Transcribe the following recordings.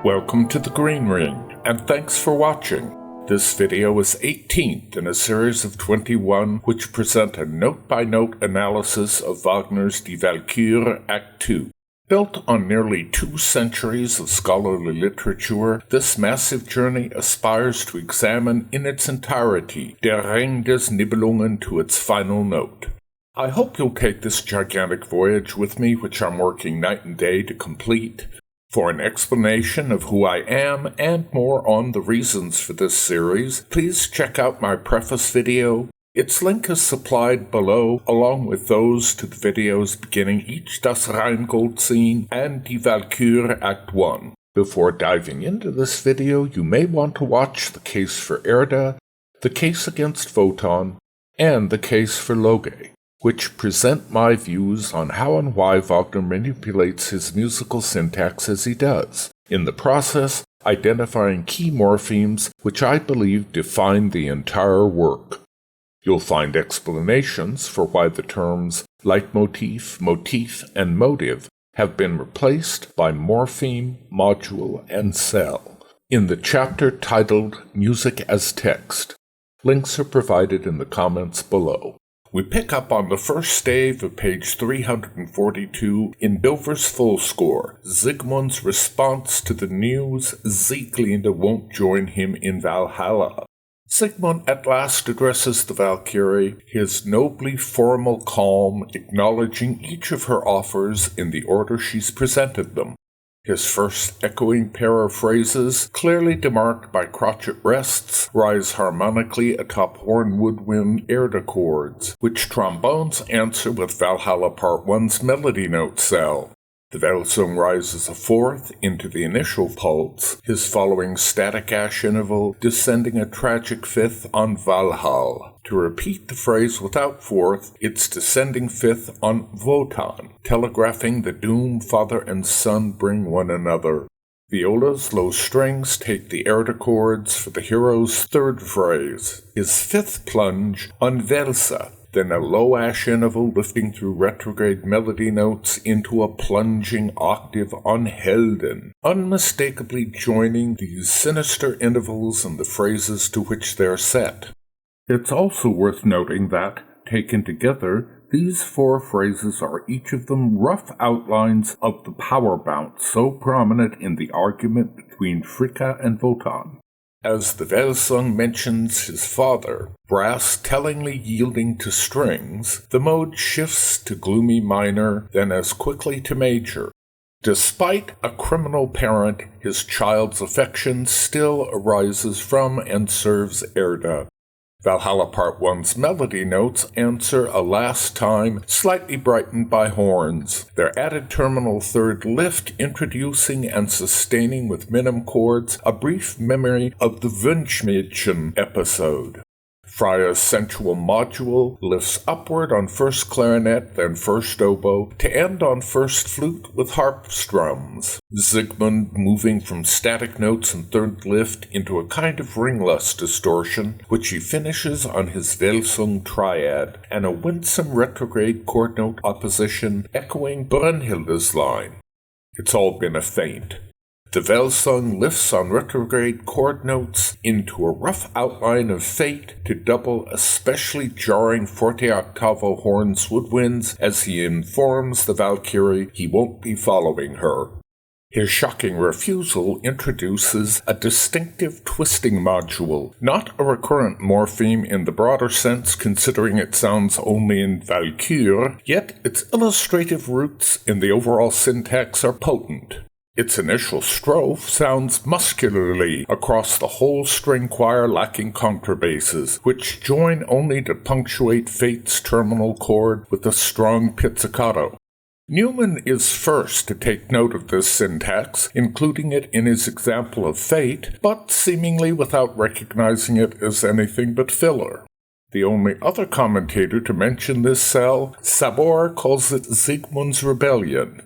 Welcome to the Green Ring, and thanks for watching. This video is 18th in a series of 21 which present a note-by-note analysis of Wagner's Die Walküre Act 2. Built on nearly 2 centuries of scholarly literature, this massive journey aspires to examine in its entirety Der Ring des Nibelungen to its final note. I hope you'll take this gigantic voyage with me, which I'm working night and day to complete. For an explanation of who I am and more on the reasons for this series, please check out my preface video. Its link is supplied below, along with those to the videos beginning each Das Rheingold scene and Die Walküre Act 1. Before diving into this video, you may want to watch the case for Erda, the case against Wotan, and the case for Loge, which present my views on how and why Wagner manipulates his musical syntax as he does, in the process identifying key morphemes which I believe define the entire work. You'll find explanations for why the terms leitmotif, motif, and motive have been replaced by morpheme, module, and cell in the chapter titled Music as Text. Links are provided in the comments below. We pick up on the first stave of page 342 in Bilver's full score, Siegmund's response to the news Sieglinde won't join him in Valhalla. Siegmund at last addresses the Walküre, his nobly formal calm acknowledging each of her offers in the order she's presented them. His first echoing pair of phrases, clearly demarked by crotchet rests, rise harmonically atop horn woodwind Erda chords, which trombones answer with Valhalla Part 1's melody note cell. The Welsung rises a fourth into the initial pulse, his following static ash interval descending a tragic fifth on Valhalla. To repeat the phrase without fourth, its descending fifth on Wotan, telegraphing the doom father and son bring one another. Viola's low strings take the Erda chords for the hero's third phrase, his fifth plunge on Velsa, then a low ash interval lifting through retrograde melody notes into a plunging octave on Helden, unmistakably joining these sinister intervals in the phrases to which they're set. It's also worth noting that, taken together, these 4 phrases are each of them rough outlines of the power bounce so prominent in the argument between Fricka and Wotan. As the Welsung mentions his father, brass tellingly yielding to strings, the mode shifts to gloomy minor, then as quickly to major. Despite a criminal parent, his child's affection still arises from and serves Erda. Valhalla Part 1's melody notes answer a last time, slightly brightened by horns, their added terminal third lift introducing and sustaining with minim chords a brief memory of the Wunschmädchen episode. Freya's sensual module lifts upward on first clarinet, then first oboe, to end on first flute with harp strums. Siegmund moving from static notes and third lift into a kind of ringless distortion, which he finishes on his Welsung triad, and a winsome retrograde chord note opposition echoing Brünnhilde's line. It's all been a feint. The Welsung lifts on retrograde chord notes into a rough outline of fate to double especially jarring forte octavo horns woodwinds as he informs the Walküre he won't be following her. His shocking refusal introduces a distinctive twisting module, not a recurrent morpheme in the broader sense considering it sounds only in Walküre, yet its illustrative roots in the overall syntax are potent. Its initial strophe sounds muscularly across the whole string choir lacking contrabasses, which join only to punctuate Fate's terminal chord with a strong pizzicato. Newman is first to take note of this syntax, including it in his example of Fate, but seemingly without recognizing it as anything but filler. The only other commentator to mention this cell, Sabor, calls it Siegmund's rebellion.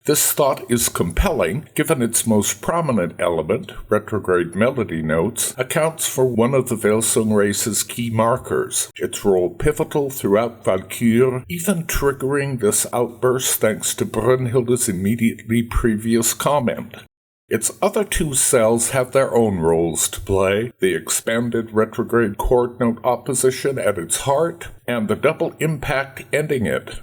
This thought is compelling, given its most prominent element, retrograde melody notes, accounts for one of the Welsung race's key markers, its role pivotal throughout Walküre, even triggering this outburst thanks to Brünnhilde's immediately previous comment. Its other two cells have their own roles to play, the expanded retrograde chord note opposition at its heart, and the double impact ending it.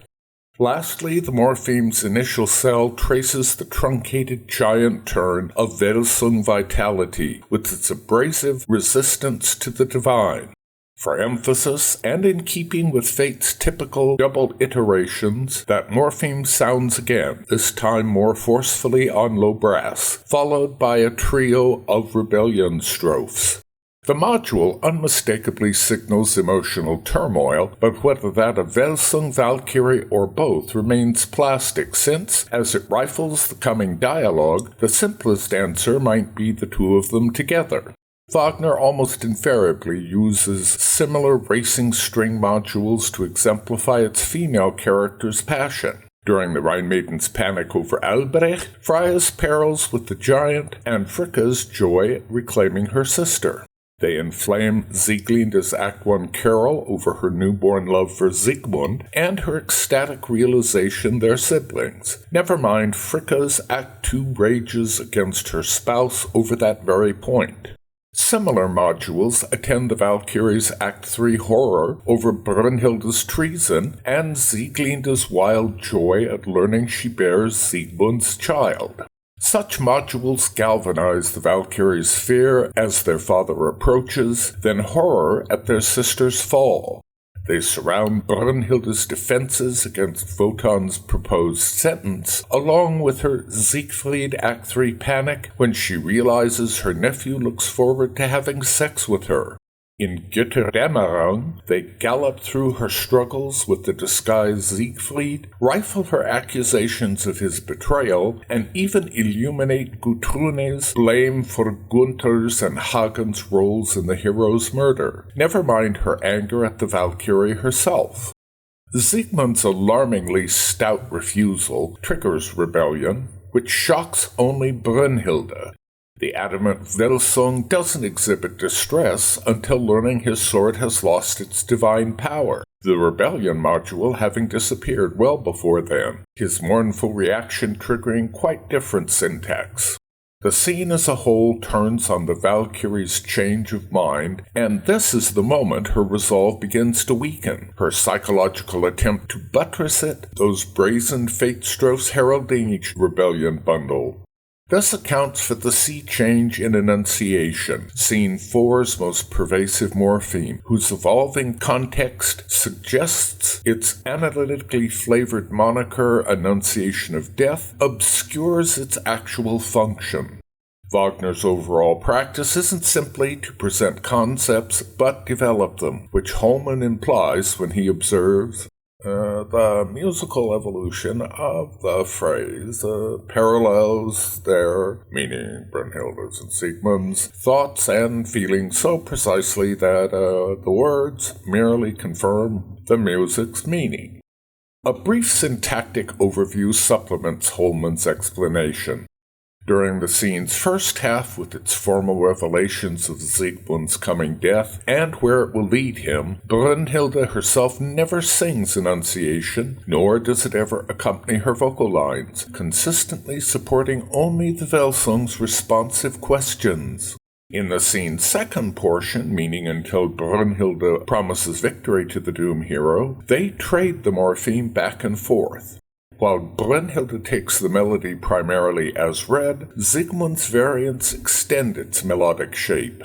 Lastly, the morpheme's initial cell traces the truncated giant turn of Welsung vitality, with its abrasive resistance to the divine. For emphasis, and in keeping with Fate's typical doubled iterations, that morpheme sounds again, this time more forcefully on low brass, followed by a trio of rebellion strophes. The module unmistakably signals emotional turmoil, but whether that of Welsung, Walküre, or both remains plastic, since, as it rifles the coming dialogue, the simplest answer might be the two of them together. Wagner almost invariably uses similar racing string modules to exemplify its female character's passion. During the Rhine Maiden's panic over Albrecht, Freya's perils with the giant, and Fricka's joy reclaiming her sister. They inflame Sieglinde's Act 1 carol over her newborn love for Siegmund and her ecstatic realization they're siblings. Never mind Fricka's Act 2 rages against her spouse over that very point. Similar modules attend the Valkyrie's Act 3 horror over Brünnhilde's treason and Sieglinde's wild joy at learning she bears Siegmund's child. Such modules galvanize the Valkyries' fear as their father approaches, then horror at their sister's fall. They surround Brünnhilde's defenses against Wotan's proposed sentence, along with her Siegfried Act 3 panic when she realizes her nephew looks forward to having sex with her. In Götterdämmerung, they gallop through her struggles with the disguised Siegfried, rifle her accusations of his betrayal, and even illuminate Gutrune's blame for Gunther's and Hagen's roles in the hero's murder, never mind her anger at the Valkyrie herself. Siegmund's alarmingly stout refusal triggers rebellion, which shocks only Brünnhilde. The adamant Welsung doesn't exhibit distress until learning his sword has lost its divine power, the rebellion module having disappeared well before then, his mournful reaction triggering quite different syntax. The scene as a whole turns on the Valkyrie's change of mind, and this is the moment her resolve begins to weaken, her psychological attempt to buttress it, those brazen fate strophes heralding each rebellion bundle. This accounts for the sea change in enunciation, scene 4's most pervasive morpheme, whose evolving context suggests its analytically flavored moniker, enunciation of death, obscures its actual function. Wagner's overall practice isn't simply to present concepts, but develop them, which Holman implies when he observes, the musical evolution of the phrase parallels their, meaning Brünnhilde's and Siegmund's, thoughts and feelings so precisely that the words merely confirm the music's meaning. A brief syntactic overview supplements Holman's explanation. During the scene's first half, with its formal revelations of Siegmund's coming death and where it will lead him, Brünnhilde herself never sings enunciation, nor does it ever accompany her vocal lines, consistently supporting only the Welsung's responsive questions. In the scene's second portion, meaning until Brünnhilde promises victory to the doomed hero, they trade the morpheme back and forth. While Brünnhilde takes the melody primarily as read, Siegmund's variants extend its melodic shape.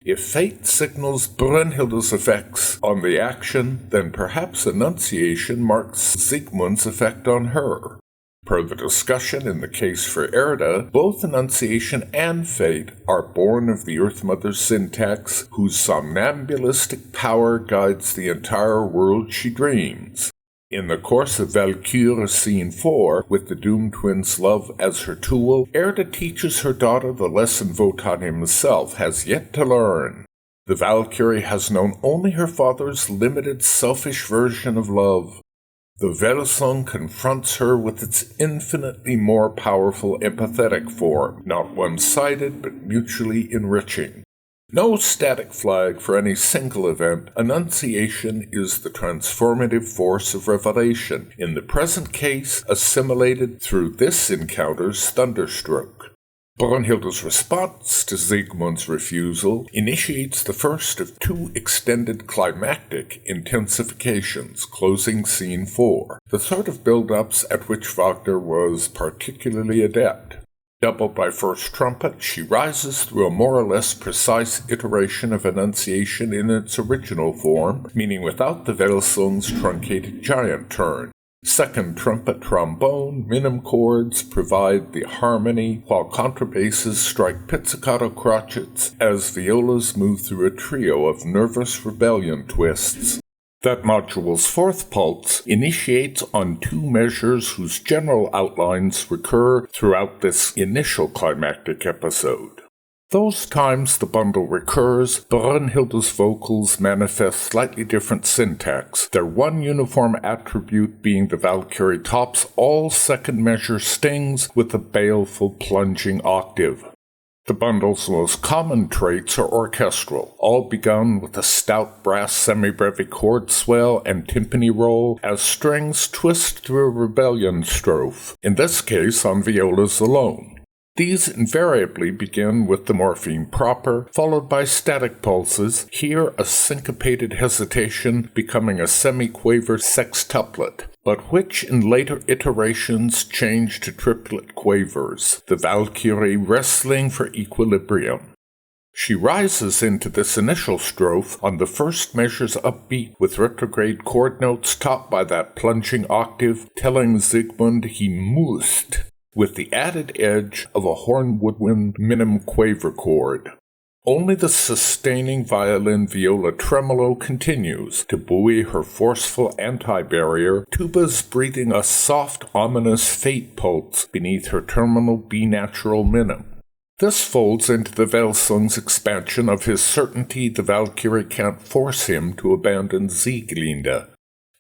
If fate signals Brünnhilde's effects on the action, then perhaps enunciation marks Siegmund's effect on her. Per the discussion in the case for Erda, both enunciation and fate are born of the Earth Mother's syntax, whose somnambulistic power guides the entire world she dreams. In the course of Walküre Scene 4, with the doomed twins' love as her tool, Erda teaches her daughter the lesson Wotan himself has yet to learn. The Valkyrie has known only her father's limited, selfish version of love. The Welsung confronts her with its infinitely more powerful empathetic form, not one-sided but mutually enriching. No static flag for any single event, enunciation is the transformative force of revelation, in the present case assimilated through this encounter's thunderstroke. Brünnhilde's response to Siegmund's refusal initiates the first of two extended climactic intensifications, closing Scene 4, the sort of build-ups at which Wagner was particularly adept. Doubled by first trumpet, she rises through a more or less precise iteration of enunciation in its original form, meaning without the Welsung's truncated giant turn. Second trumpet trombone minim chords provide the harmony, while contrabasses strike pizzicato crotchets as violas move through a trio of nervous rebellion twists. That module's fourth pulse initiates on two measures whose general outlines recur throughout this initial climactic episode. Those times the bundle recurs, Brünnhilde's vocals manifest slightly different syntax, their one uniform attribute being the Walküre tops all second measure stings with a baleful plunging octave. The bundle's most common traits are orchestral, all begun with a stout brass semi-brevi chord swell and timpani roll as strings twist through a rebellion strophe, in this case on violas alone. These invariably begin with the morpheme proper, followed by static pulses, here a syncopated hesitation becoming a semi-quaver sextuplet, but which in later iterations change to triplet quavers, the Walküre wrestling for equilibrium. She rises into this initial strophe on the first measure's upbeat with retrograde chord notes topped by that plunging octave, telling Siegmund he musst, with the added edge of a horn woodwind minim quaver chord. Only the sustaining violin-viola tremolo continues to buoy her forceful anti-barrier, tubas breathing a soft, ominous fate pulse beneath her terminal B-natural minim. This folds into the Welsung's expansion of his certainty the Walküre can't force him to abandon Sieglinde.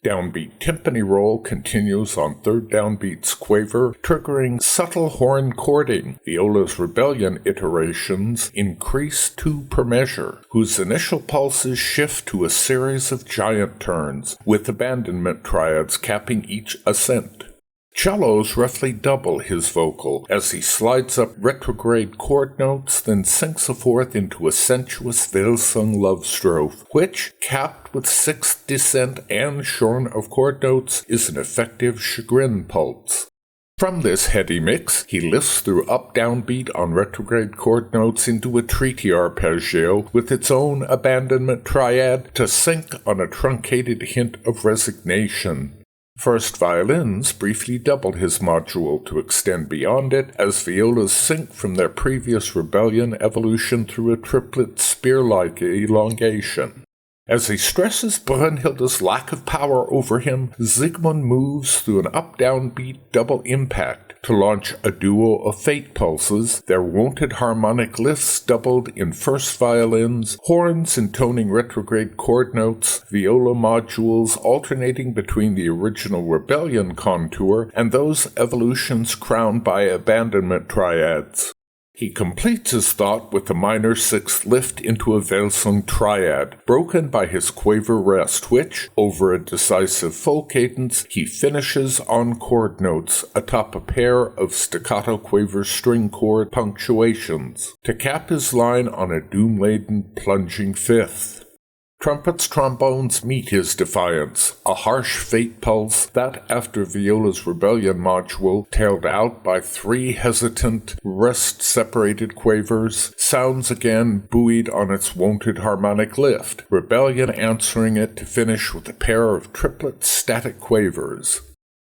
Downbeat timpani roll continues on third downbeat's quaver, triggering subtle horn chording. Viola's rebellion iterations increase 2 per measure, whose initial pulses shift to a series of giant turns, with abandonment triads capping each ascent. Cellos roughly double his vocal as he slides up retrograde chord notes, then sinks forth into a sensuous Welsung love strophe, which, capped with 6th descent and shorn of chord notes, is an effective chagrin pulse. From this heady mix, he lifts through up-downbeat on retrograde chord notes into a treaty arpeggio with its own abandonment triad to sink on a truncated hint of resignation. First violins briefly doubled his module to extend beyond it as violas sink from their previous rebellion evolution through a triplet spear-like elongation. As he stresses Brünnhilde's lack of power over him, Siegmund moves through an up-down-beat double impact to launch a duo of fate pulses, their wonted harmonic lifts doubled in first violins, horns intoning retrograde chord notes, viola modules alternating between the original rebellion contour and those evolutions crowned by abandonment triads. He completes his thought with a minor 6th lift into a Welsung triad, broken by his quaver rest, which, over a decisive full cadence, he finishes on chord notes atop a pair of staccato quaver string chord punctuations, to cap his line on a doom-laden plunging 5th. Trumpets, trombones meet his defiance, a harsh fate pulse that, after viola's rebellion module, tailed out by 3 hesitant, rest-separated quavers, sounds again buoyed on its wonted harmonic lift, rebellion answering it to finish with a pair of triplet static quavers.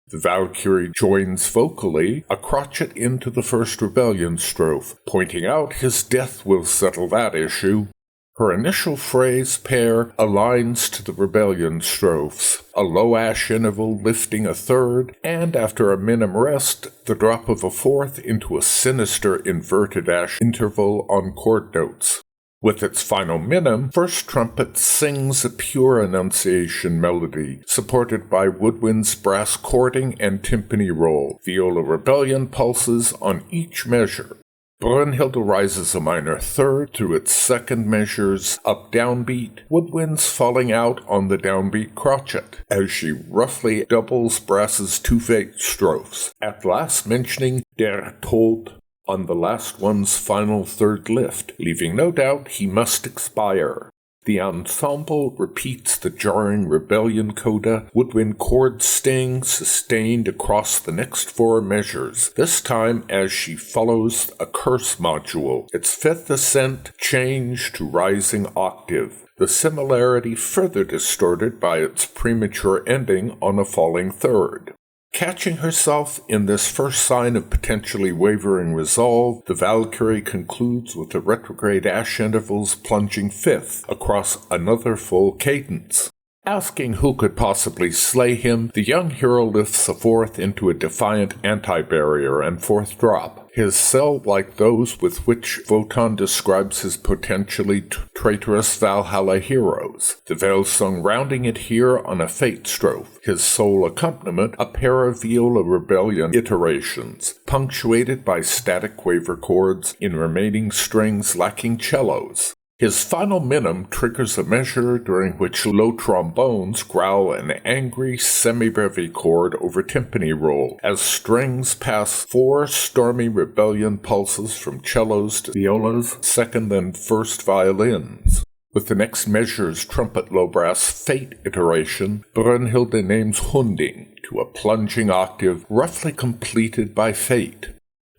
The Walküre joins vocally a crotchet into the first rebellion strophe, pointing out his death will settle that issue. Her initial phrase pair aligns to the rebellion strophes, a low ash interval lifting a 3rd, and after a minim rest, the drop of a 4th into a sinister inverted ash interval on chord notes. With its final minim, first trumpet sings a pure enunciation melody, supported by woodwind's brass chording and timpani roll, viola rebellion pulses on each measure. Brünnhilde rises a minor 3rd through its second measure's up-downbeat, woodwinds falling out on the downbeat crotchet, as she roughly doubles brass's 2 fate strophes, at last mentioning der Tod. on the last one's final third lift, leaving no doubt he must expire. The ensemble repeats the jarring rebellion coda, woodwind chord sting sustained across the next 4 measures, this time as she follows a curse module, its 5th ascent changed to rising octave, the similarity further distorted by its premature ending on a falling 3rd. Catching herself in this first sign of potentially wavering resolve, the Walküre concludes with the retrograde ash intervals plunging 5th across another full cadence. Asking who could possibly slay him, the young hero lifts a 4th into a defiant anti-barrier and 4th drop, his cell like those with which Wotan describes his potentially traitorous Valhalla heroes, the Velsung rounding it here on a fate strophe, his sole accompaniment a pair of viola rebellion iterations, punctuated by static quaver chords in remaining strings lacking cellos. His final minim triggers a measure during which low trombones growl an angry semi-breve chord over timpani roll, as strings pass 4 stormy rebellion pulses from cellos to violas, 2nd and 1st violins. With the next measure's trumpet low brass fate iteration, Brünnhilde names Hunding to a plunging octave roughly completed by fate.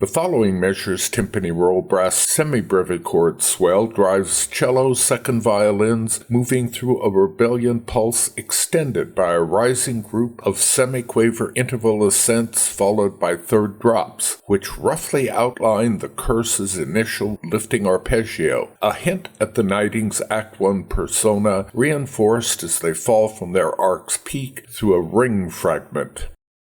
The following measure's timpani roll brass semi-breve chord swell drives cello 2nd violins moving through a rebellion pulse extended by a rising group of semi-quaver interval ascents followed by 3rd drops, which roughly outline the curse's initial lifting arpeggio, a hint at the Nighting's Act 1 persona reinforced as they fall from their arc's peak through a ring fragment.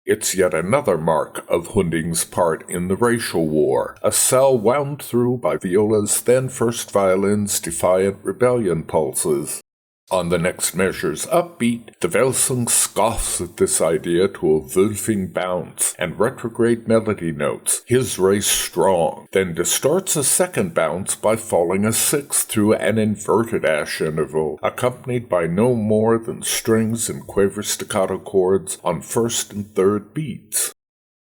It's yet another mark of Hunding's part in the racial war, a cell wound through by viola's then 1st violin's defiant rebellion pulses. On the next measure's upbeat, the Velsung scoffs at this idea to a wulfing bounce and retrograde melody notes, his race strong, then distorts a 2nd bounce by falling a 6th through an inverted ash interval, accompanied by no more than strings and quaver staccato chords on 1st and 3rd beats.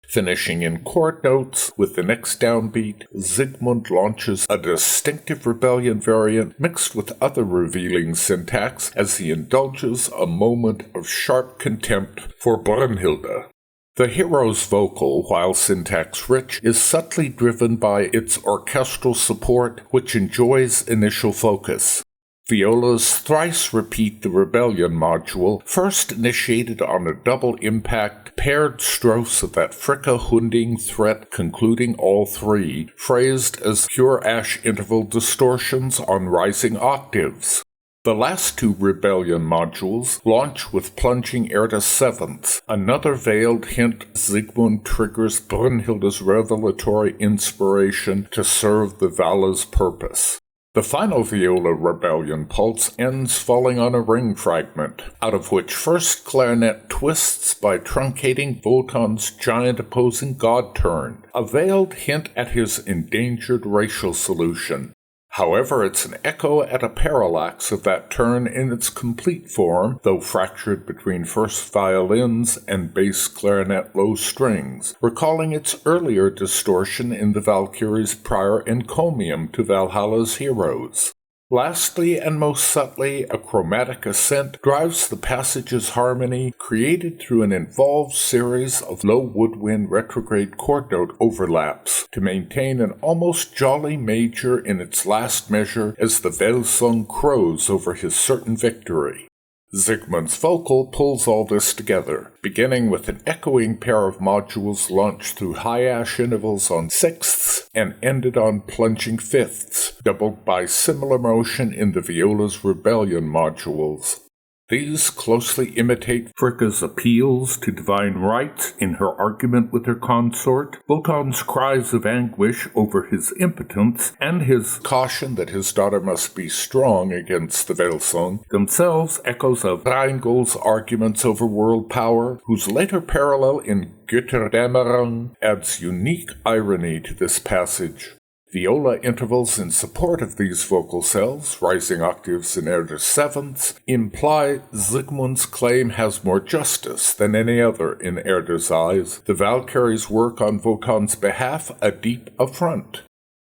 Finishing in chord notes, with the next downbeat, Siegmund launches a distinctive rebellion variant mixed with other revealing syntax as he indulges a moment of sharp contempt for Brünnhilde. The hero's vocal, while syntax-rich, is subtly driven by its orchestral support, which enjoys initial focus. Violas thrice repeat the rebellion module, first initiated on a double impact, paired strophes of that Fricka Hunding threat concluding all 3, phrased as pure ash interval distortions on rising octaves. The last 2 rebellion modules launch with plunging Erda 7ths, another veiled hint Siegmund triggers Brünnhilde's revelatory inspiration to serve the Vala's purpose. The final viola rebellion pulse ends falling on a ring fragment, out of which 1st clarinet twists by truncating Wotan's giant opposing god turn, a veiled hint at his endangered racial solution. However, it's an echo at a parallax of that turn in its complete form, though fractured between 1st violins and bass clarinet low strings, recalling its earlier distortion in the Walküre's prior encomium to Valhalla's heroes. Lastly, and most subtly, a chromatic ascent drives the passage's harmony, created through an involved series of low woodwind retrograde chord note overlaps, to maintain an almost jolly major in its last measure as the Velsung crows over his certain victory. Siegmund's vocal pulls all this together, beginning with an echoing pair of modules launched through high ash intervals on 6ths and ended on plunging 5ths, doubled by similar motion in the viola's rebellion modules. These closely imitate Fricka's appeals to divine rights in her argument with her consort, Wotan's cries of anguish over his impotence, and his caution that his daughter must be strong against the Velsung, themselves echoes of Rheingold's arguments over world power, whose later parallel in Götterdämmerung adds unique irony to this passage. Viola intervals in support of these vocal cells, rising octaves in Erda's sevenths, imply Siegmund's claim has more justice than any other in Erda's eyes, the Valkyrie's work on Wotan's behalf a deep affront.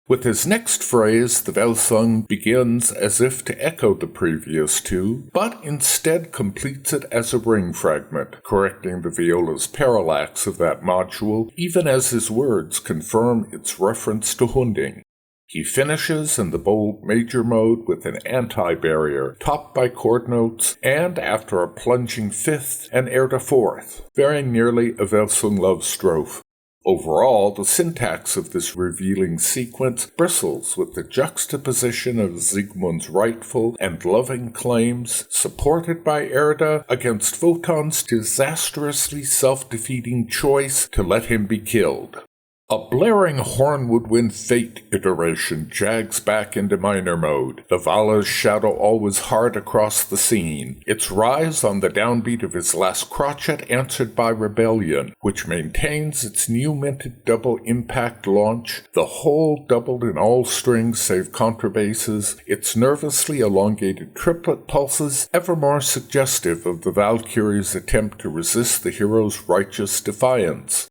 With his next phrase, the Velsung begins as if to echo the previous two, but instead completes it as a ring fragment, correcting the viola's parallax of that module, even as his words confirm its reference to Hunding. He finishes in the bold major mode with an anti-barrier, topped by chord notes, and after a plunging fifth, an Erda fourth, very nearly a Velsung love strophe. Overall, the syntax of this revealing sequence bristles with the juxtaposition of Siegmund's rightful and loving claims, supported by Erda, against Wotan's disastrously self-defeating choice to let him be killed. A blaring horn woodwind fate iteration jags back into minor mode, the Vala's shadow always hard across the scene, its rise on the downbeat of his last crotchet answered by Rebellion, which maintains its new minted double impact launch, the whole doubled in all strings save contrabasses, its nervously elongated triplet pulses ever more suggestive of the Valkyrie's attempt to resist the hero's righteous defiance.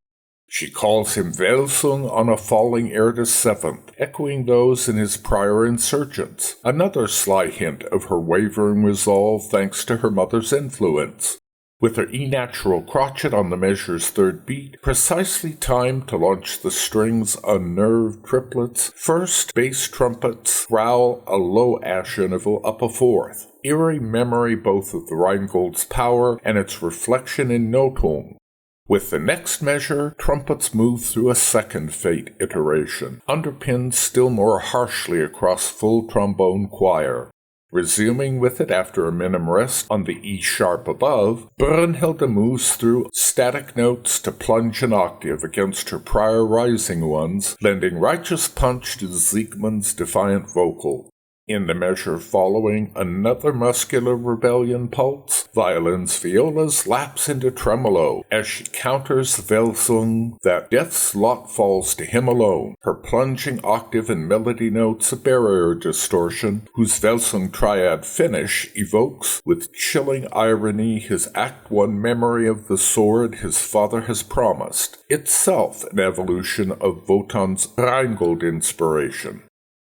She calls him Velsung on a falling Erda's seventh, echoing those in his prior insurgents, another sly hint of her wavering resolve thanks to her mother's influence. With her E-natural crotchet on the measure's third beat, precisely timed to launch the string's unnerved triplets, first bass trumpets growl a low ash interval up a fourth, eerie memory both of the Rheingold's power and its reflection in Notung. With the next measure, trumpets move through a second fate iteration, underpinned still more harshly across full trombone choir. Resuming with it after a minim rest on the E-sharp above, Brünnhilde moves through static notes to plunge an octave against her prior rising ones, lending righteous punch to Siegmund's defiant vocal. In the measure following another muscular rebellion pulse, violin's violas lapse into tremolo as she counters Velsung that death's lot falls to him alone, her plunging octave and melody notes a barrier distortion whose Velsung triad finish evokes with chilling irony his Act 1 memory of the sword his father has promised, itself an evolution of Wotan's Rheingold inspiration.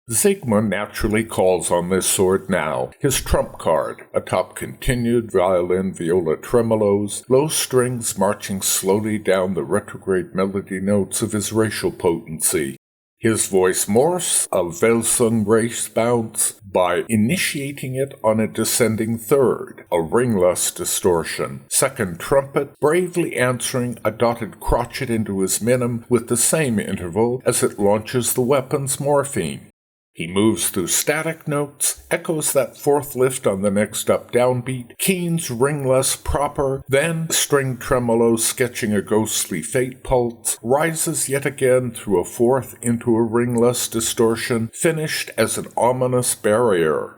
Siegmund naturally calls on this sword now, his trump card, atop continued violin-viola tremolos, low strings marching slowly down the retrograde melody notes of his racial potency. His voice morphs a Velsung race bounce by initiating it on a descending third, a ringless distortion. Second trumpet bravely answering a dotted crotchet into his minim with the same interval as it launches the weapon's morphine. He moves through static notes, echoes that fourth lift on the next up-down beat, keens ringless proper, then string tremolo sketching a ghostly fate pulse, rises yet again through a fourth into a ringless distortion, finished as an ominous barrier.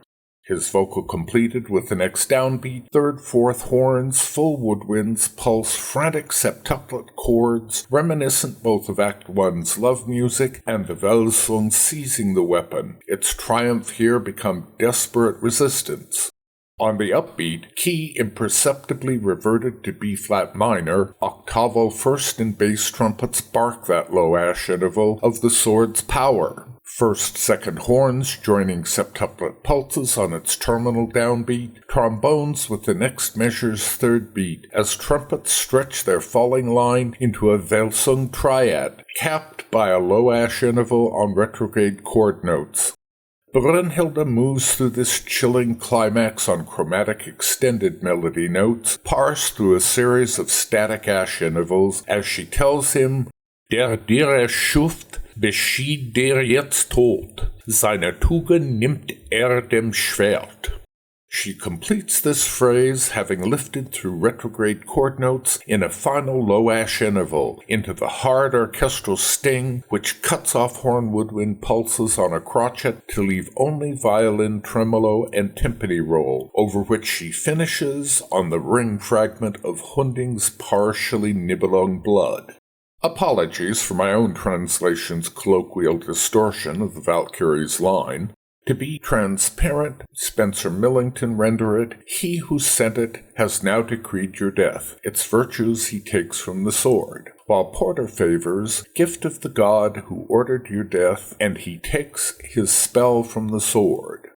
His vocal completed with the next downbeat, third, fourth horns, full woodwinds, pulse, frantic septuplet chords, reminiscent both of Act 1's love music and the Velsung seizing the weapon, its triumph here become desperate resistance. On the upbeat, key imperceptibly reverted to B-flat minor, octavo first and bass trumpets bark that low ash interval of the sword's power. First, second horns joining septuplet pulses on its terminal downbeat, trombones with the next measure's third beat, as trumpets stretch their falling line into a Velsung triad, capped by a low ash interval on retrograde chord notes. Brünnhilde moves through this chilling climax on chromatic extended melody notes, parsed through a series of static ash intervals, as she tells him, Der dir schuft, beschied der jetzt tot, seine Tugend nimmt dem Schwert. She completes this phrase having lifted through retrograde chord notes in a final low ash interval into the hard orchestral sting which cuts off horn woodwind pulses on a crotchet to leave only violin tremolo and timpani roll, over which she finishes on the ring fragment of Hunding's partially Nibelung blood. Apologies for my own translation's colloquial distortion of the Walküre's line. To be transparent, Spencer Millington render it, he who sent it has now decreed your death. Its virtues he takes from the sword. While Porter favors, gift of the god who ordered your death, and he takes his spell from the sword.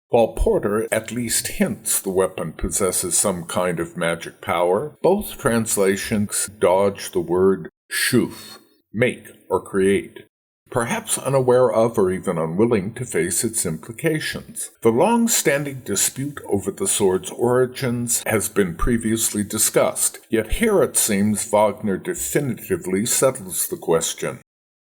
While Porter at least hints the weapon possesses some kind of magic power, both translations dodge the word shuf, make or create, perhaps unaware of or even unwilling to face its implications. The long-standing dispute over the sword's origins has been previously discussed, yet here it seems Wagner definitively settles the question.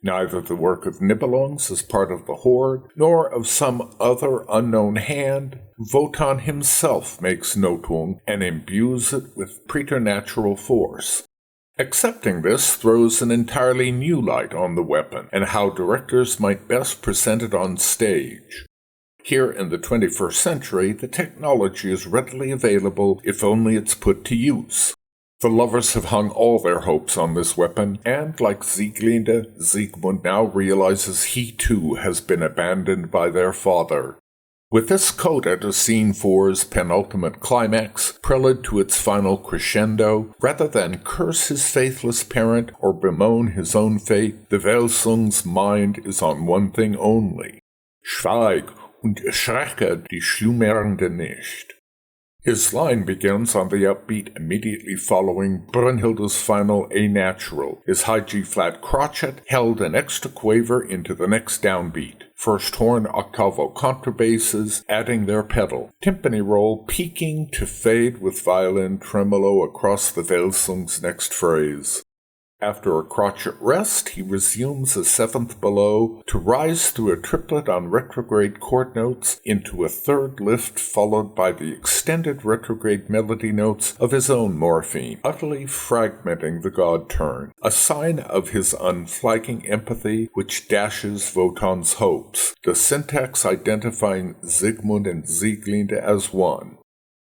Neither the work of Nibelungs as part of the Horde, nor of some other unknown hand, Wotan himself makes Notung and imbues it with preternatural force. Accepting this throws an entirely new light on the weapon and how directors might best present it on stage. Here in the 21st century, the technology is readily available if only it's put to use. The lovers have hung all their hopes on this weapon, and like Sieglinde, Siegmund now realizes he too has been abandoned by their father. With this coda to Scene 4's penultimate climax, prelude to its final crescendo, rather than curse his faithless parent or bemoan his own fate, the Welsung's mind is on one thing only: Schweig und erschrecke die Schlummernden nicht. His line begins on the upbeat immediately following Brünnhilde's final A natural, his high G-flat crotchet held an extra quaver into the next downbeat, first horn octavo contrabasses adding their pedal, timpani roll peaking to fade with violin tremolo across the Welsung's next phrase. After a crotchet rest, he resumes a seventh below to rise through a triplet on retrograde chord notes into a third lift followed by the extended retrograde melody notes of his own morphine, utterly fragmenting the god turn, a sign of his unflagging empathy which dashes Wotan's hopes, the syntax identifying Siegmund and Sieglinde as one.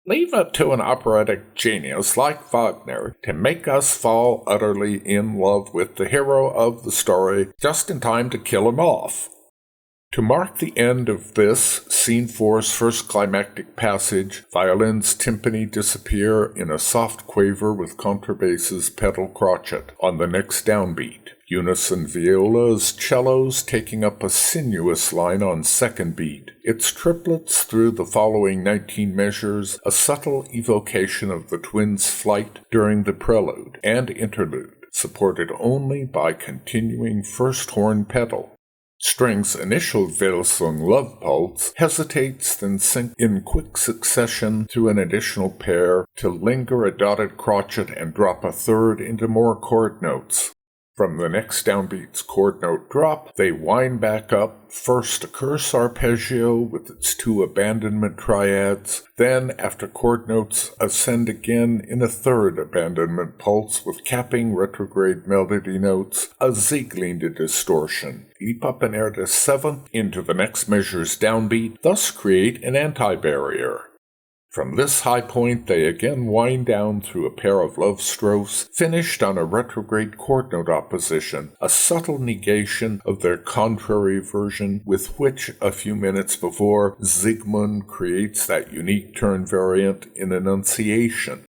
Leave it to an operatic genius like Wagner to make us fall utterly in love with the hero of the story just in time to kill him off. To mark the end of this, Scene 4's first climactic passage, violins timpani disappear in a soft quaver with contrabass's pedal crotchet on the next downbeat. Unison violas, cellos taking up a sinuous line on second beat. Its triplets through the following 19 measures, a subtle evocation of the twins' flight during the prelude and interlude, supported only by continuing first horn pedal. String's initial Welsung love pulse hesitates, then sinks in quick succession through an additional pair to linger a dotted crotchet and drop a third into more chord notes. From the next downbeat's chord note drop, they wind back up, first a curse arpeggio with its two abandonment triads, then, after chord notes, ascend again in a third abandonment pulse with capping retrograde melody notes, a Sieglinde distortion, leap up an air to seventh into the next measure's downbeat, thus create an anti-barrier. From this high point they again wind down through a pair of love strophes, finished on a retrograde chord note opposition, a subtle negation of their contrary version with which, a few minutes before, Siegmund creates that unique turn variant in Annunciation.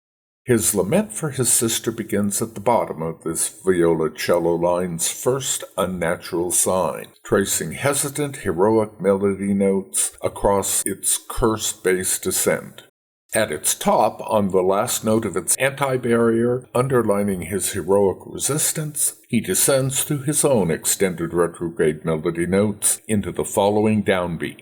His lament for his sister begins at the bottom of this viola-cello line's first unnatural sign, tracing hesitant, heroic melody notes across its curse-based descent. At its top, on the last note of its anti-barrier, underlining his heroic resistance, he descends through his own extended retrograde melody notes into the following downbeat.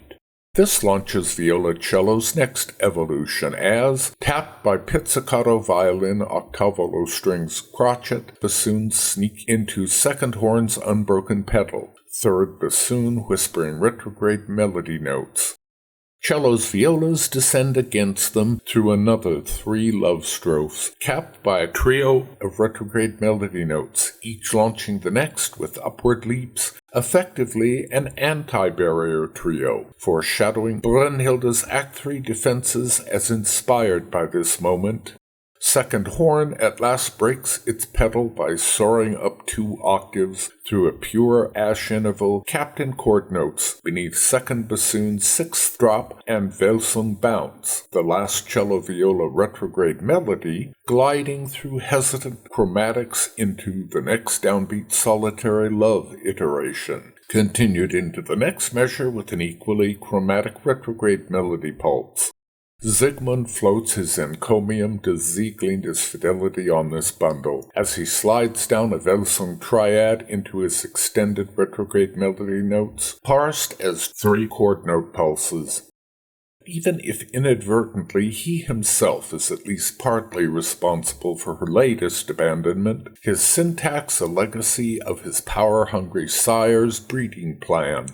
This launches viola-cello's next evolution as, tapped by pizzicato violin octavo strings crotchet, bassoons sneak into second horn's unbroken pedal, third bassoon whispering retrograde melody notes. Cello's violas descend against them through another three love strophes, capped by a trio of retrograde melody notes, each launching the next with upward leaps, effectively an anti-barrier trio, foreshadowing Brünnhilde's Act 3 defenses as inspired by this moment. Second horn at last breaks its pedal by soaring up 2 octaves through a pure ash interval capped in chord notes beneath second bassoon 6th drop and Welsung bounce, the last cello-viola retrograde melody, gliding through hesitant chromatics into the next downbeat solitary love iteration, continued into the next measure with an equally chromatic retrograde melody pulse. Siegmund floats his encomium to Sieglinde's fidelity on this bundle, as he slides down a Welsung triad into his extended retrograde melody notes, parsed as 3 chord note pulses. Even if inadvertently, he himself is at least partly responsible for her latest abandonment, his syntax a legacy of his power-hungry sire's breeding plan.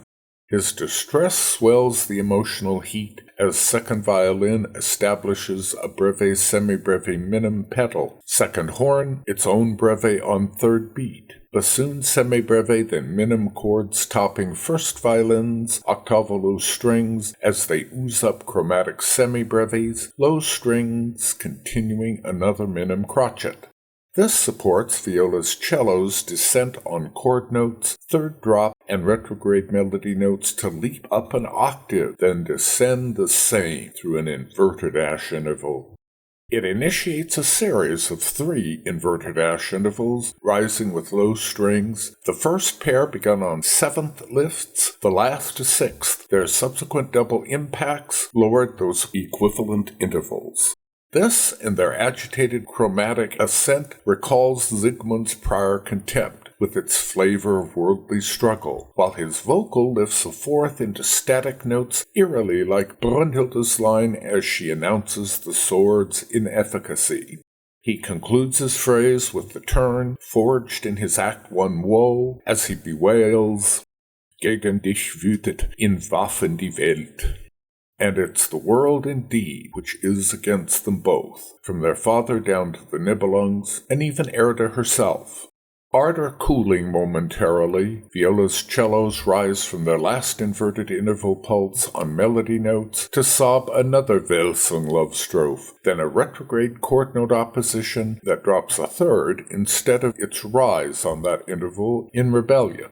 His distress swells the emotional heat as second violin establishes a breve semi-breve minim pedal, second horn its own breve on third beat, bassoon semi-breve then minim chords topping first violin's octavo low strings as they ooze up chromatic semi-breves, low strings continuing another minim crotchet. This supports viola's cello's descent on chord notes, third drop, and retrograde melody notes to leap up an octave, then descend the same through an inverted ash interval. It initiates a series of 3 inverted ash intervals, rising with low strings, the first pair begun on 7th lifts, the last to 6th. Their subsequent double impacts lowered those equivalent intervals. This, and their agitated chromatic ascent, recalls Siegmund's prior contempt, with its flavor of worldly struggle, while his vocal lifts a 4th into static notes eerily like Brünnhilde's line as she announces the sword's inefficacy. He concludes his phrase with the turn, forged in his Act 1 woe, as he bewails, "Gegen dich wütet in Waffen die Welt." And it's the world indeed which is against them both, from their father down to the Nibelungs, and even Erda herself. Ardor cooling momentarily, viola's cellos rise from their last inverted interval pulse on melody notes to sob another Welsung love strophe, then a retrograde chord note opposition that drops a third instead of its rise on that interval in rebellion.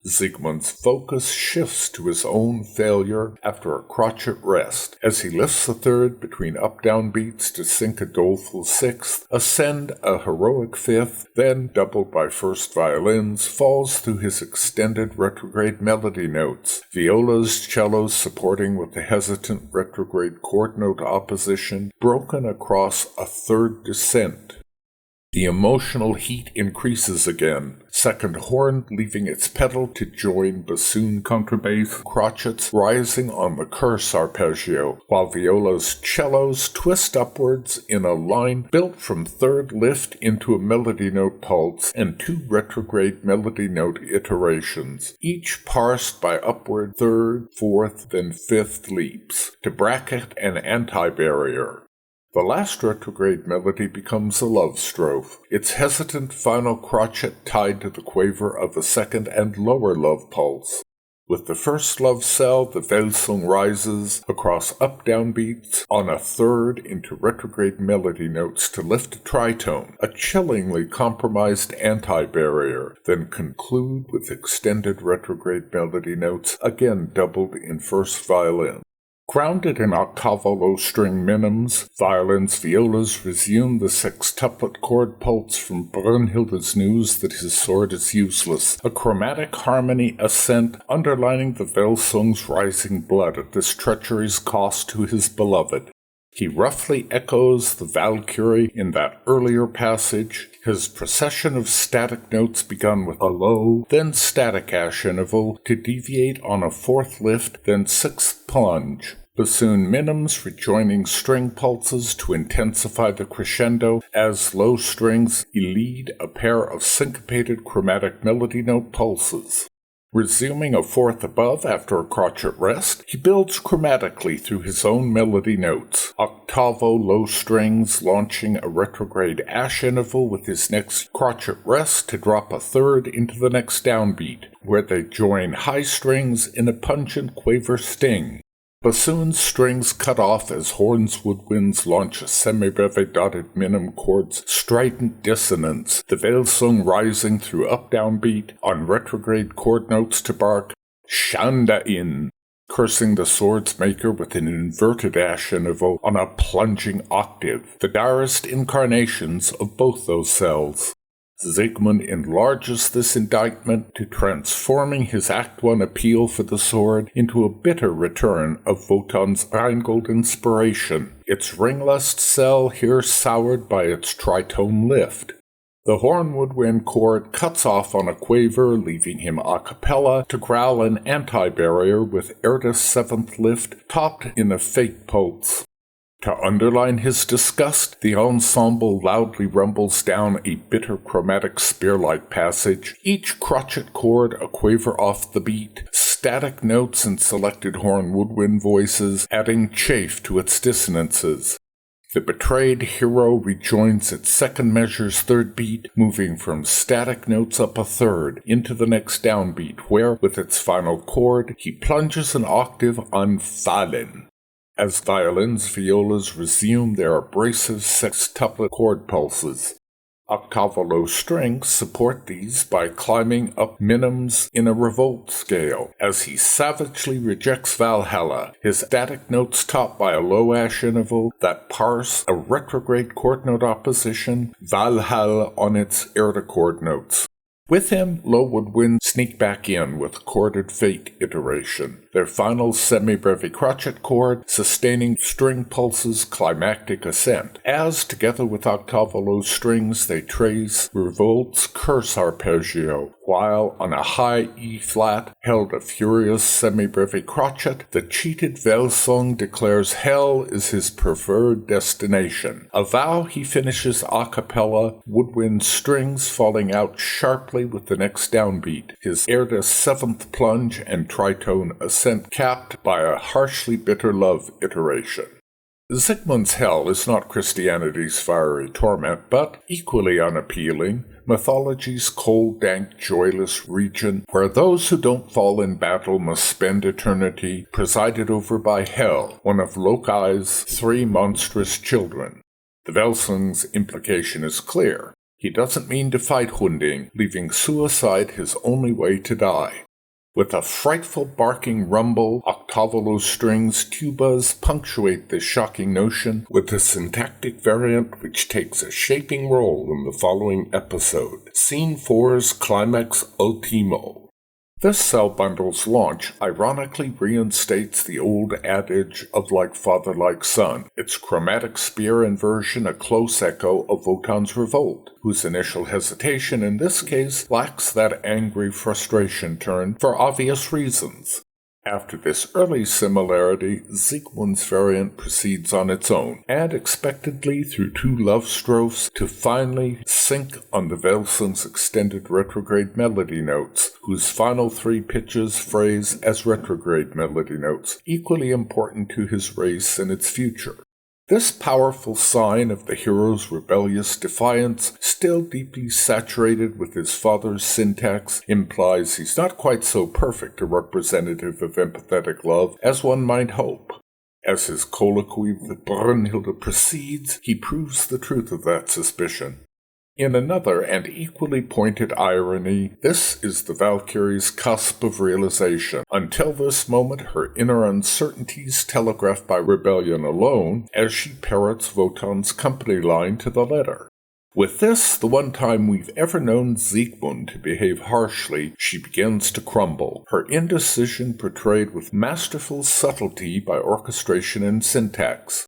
Siegmund's focus shifts to his own failure after a crotchet rest, as he lifts the third between up-down beats to sink a doleful 6th, ascend a heroic 5th, then, doubled by first violins, falls through his extended retrograde melody notes, viola's cellos supporting with the hesitant retrograde chord note opposition, broken across a third descent. The emotional heat increases again, second horn leaving its pedal to join bassoon contrabass crotchets rising on the curse arpeggio, while viola's cellos twist upwards in a line built from third lift into a melody note pulse and 2 retrograde melody note iterations, each parsed by upward 3rd, 4th, then 5th leaps, to bracket an anti-barrier. The last retrograde melody becomes a love strophe, its hesitant final crotchet tied to the quaver of a second and lower love pulse. With the first love cell, the Welsung rises across up-down beats on a third into retrograde melody notes to lift a tritone, a chillingly compromised anti-barrier, then conclude with extended retrograde melody notes, again doubled in first violin. Grounded in octavo low-string minims, violins, violas resume the sextuplet chord pulse from Brünnhilde's news that his sword is useless, a chromatic harmony ascent underlining the Welsung's rising blood at this treachery's cost to his beloved. He roughly echoes the Walküre in that earlier passage, his procession of static notes begun with a low, then static ash interval to deviate on a 4th lift, then 6th plunge. Bassoon minims rejoining string pulses to intensify the crescendo as low strings elide a pair of syncopated chromatic melody note pulses. Resuming a 4th above after a crotchet rest, he builds chromatically through his own melody notes, octavo low strings launching a retrograde ash interval with his next crotchet rest to drop a 3rd into the next downbeat, where they join high strings in a pungent quaver sting. Bassoon strings cut off as horns woodwinds launch a semi-breve dotted minim chord's strident dissonance, the Welsung rising through up-down beat on retrograde chord notes to bark Shanda in, cursing the sword's maker with an inverted ashenavo on a plunging octave, the direst incarnations of both those cells. Siegmund enlarges this indictment to transforming his Act 1 appeal for the sword into a bitter return of Wotan's Rheingold inspiration, its ringlust cell here soured by its tritone lift. The horn woodwind chord cuts off on a quaver, leaving him a cappella to growl an anti-barrier with Erda's seventh lift topped in a fake pulse. To underline his disgust, the ensemble loudly rumbles down a bitter chromatic spear-like passage, each crotchet chord a quaver off the beat, static notes and selected horn woodwind voices adding chafe to its dissonances. The betrayed hero rejoins its second measure's third beat, moving from static notes up a third into the next downbeat, where, with its final chord, he plunges an octave on Fallen. As violins, violas resume their abrasive sextuplet chord pulses. Octavo-low strings support these by climbing up minims in a revolt scale, as he savagely rejects Valhalla, his static notes topped by a low ash interval that parse a retrograde chord note opposition, Valhalla on its Erda chord notes. With him, low woodwinds sneak back in with chorded fate iteration, their final semi-breve crotchet chord sustaining string pulses climactic ascent, as, together with octavo-low strings, they trace Revolt's curse arpeggio, while on a high E-flat, held a furious semi-breve crotchet, the cheated Welsung declares hell is his preferred destination, a vow he finishes a cappella, woodwind strings falling out sharply with the next downbeat, his Erda's seventh plunge and tritone ascent capped by a harshly bitter love iteration. Siegmund's hell is not Christianity's fiery torment, but equally unappealing, mythology's cold, dank, joyless region where those who don't fall in battle must spend eternity, presided over by Hel, one of Loki's three monstrous children. The Welsung's implication is clear. He doesn't mean to fight Hunding, leaving suicide his only way to die. With a frightful barking rumble, octavo-low strings, tubas punctuate this shocking notion with a syntactic variant which takes a shaping role in the following episode, Scene 4's Climax Ultimo. This cell bundle's launch ironically reinstates the old adage of like father like son, its chromatic spear inversion a close echo of Wotan's revolt, whose initial hesitation in this case lacks that angry frustration turn for obvious reasons. After this early similarity, Siegmund's variant proceeds on its own, and expectedly through two love strophes to finally sink on the Welsung's extended retrograde melody notes, whose final three pitches phrase as retrograde melody notes, equally important to his race and its future. This powerful sign of the hero's rebellious defiance, still deeply saturated with his father's syntax, implies he's not quite so perfect a representative of empathetic love as one might hope. As his colloquy with Brünnhilde proceeds, he proves the truth of that suspicion. In another and equally pointed irony, this is the Valkyrie's cusp of realization. Until this moment, her inner uncertainties telegraphed by rebellion alone, as she parrots Wotan's company line to the letter. With this, the one time we've ever known Siegmund to behave harshly, she begins to crumble, her indecision portrayed with masterful subtlety by orchestration and syntax.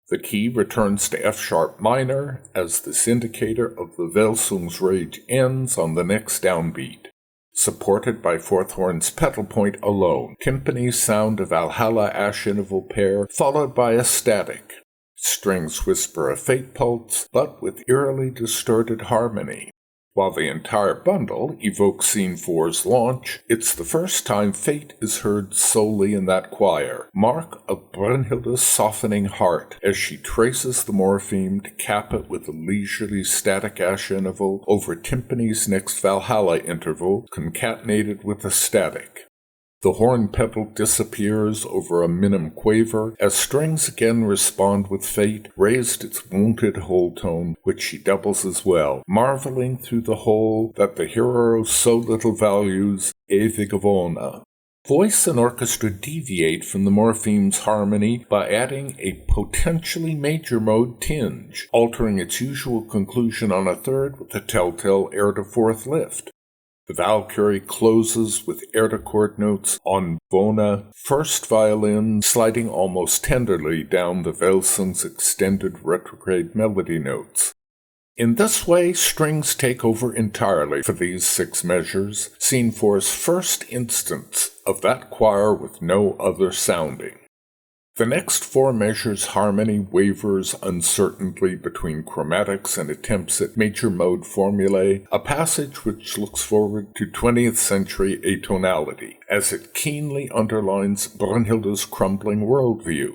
The key returns to F-sharp minor as this indicator of the Welsung's rage ends on the next downbeat. Supported by fourth horn's pedal point alone, timpani's sound a Valhalla ash interval pair, followed by a static. Strings whisper a fate pulse, but with eerily distorted harmony. While the entire bundle evokes Scene 4's launch, it's the first time fate is heard solely in that choir, mark of Brünnhilde's softening heart, as she traces the morpheme to cap it with a leisurely static ash interval over timpani's next Valhalla interval, concatenated with a static. The horn pedal disappears over a minim quaver as strings again respond with fate, raised its wonted whole tone, which she doubles as well, marveling through the whole that the hero so little values ewige Wohne. Voice and orchestra deviate from the morpheme's harmony by adding a potentially major mode tinge, altering its usual conclusion on a third with a telltale air to fourth lift. The Walküre closes with air to chord notes on Wohne, first violin sliding almost tenderly down the Welsung's extended retrograde melody notes. In this way, strings take over entirely for these 6 measures, scene 4's first instance of that choir with no other sounding. The next 4 measures' harmony wavers uncertainly between chromatics and attempts at major mode formulae, a passage which looks forward to 20th century atonality, as it keenly underlines Brünnhilde's crumbling worldview.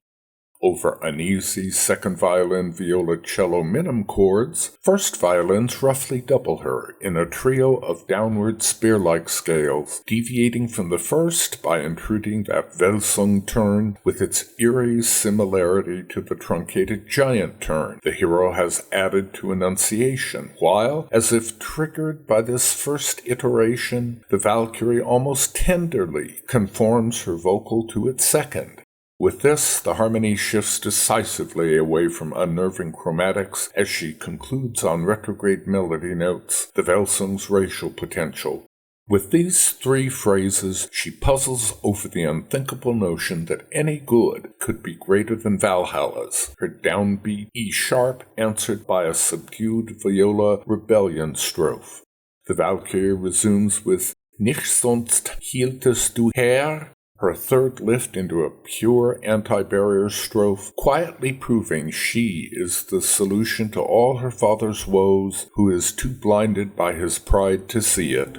Over uneasy second violin, viola, cello minim chords, first violins roughly double her in a trio of downward spear-like scales, deviating from the first by intruding that Welsung turn with its eerie similarity to the truncated giant turn the hero has added to enunciation, while, as if triggered by this first iteration, the Walküre almost tenderly conforms her vocal to its second. With this, the harmony shifts decisively away from unnerving chromatics as she concludes on retrograde melody notes, the Welsung's racial potential. With these 3 phrases, she puzzles over the unthinkable notion that any good could be greater than Valhalla's, her downbeat E-sharp answered by a subdued viola rebellion strophe. The Walküre resumes with Nicht sonst hieltest du her, her third lift into a pure anti-barrier strophe, quietly proving she is the solution to all her father's woes, who is too blinded by his pride to see it.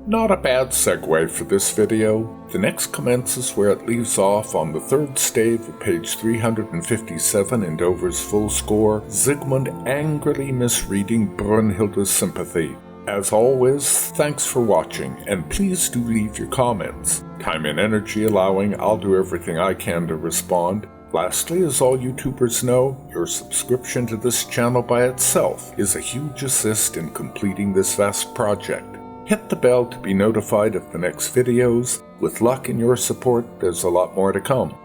Not a bad segue for this video. The next commences where it leaves off on the 3rd stave of page 357 in Dover's full score, Siegmund angrily misreading Brünnhilde's sympathy. As always, thanks for watching, and please do leave your comments. Time and energy allowing, I'll do everything I can to respond. Lastly, as all YouTubers know, your subscription to this channel by itself is a huge assist in completing this vast project. Hit the bell to be notified of the next videos. With luck and your support, there's a lot more to come.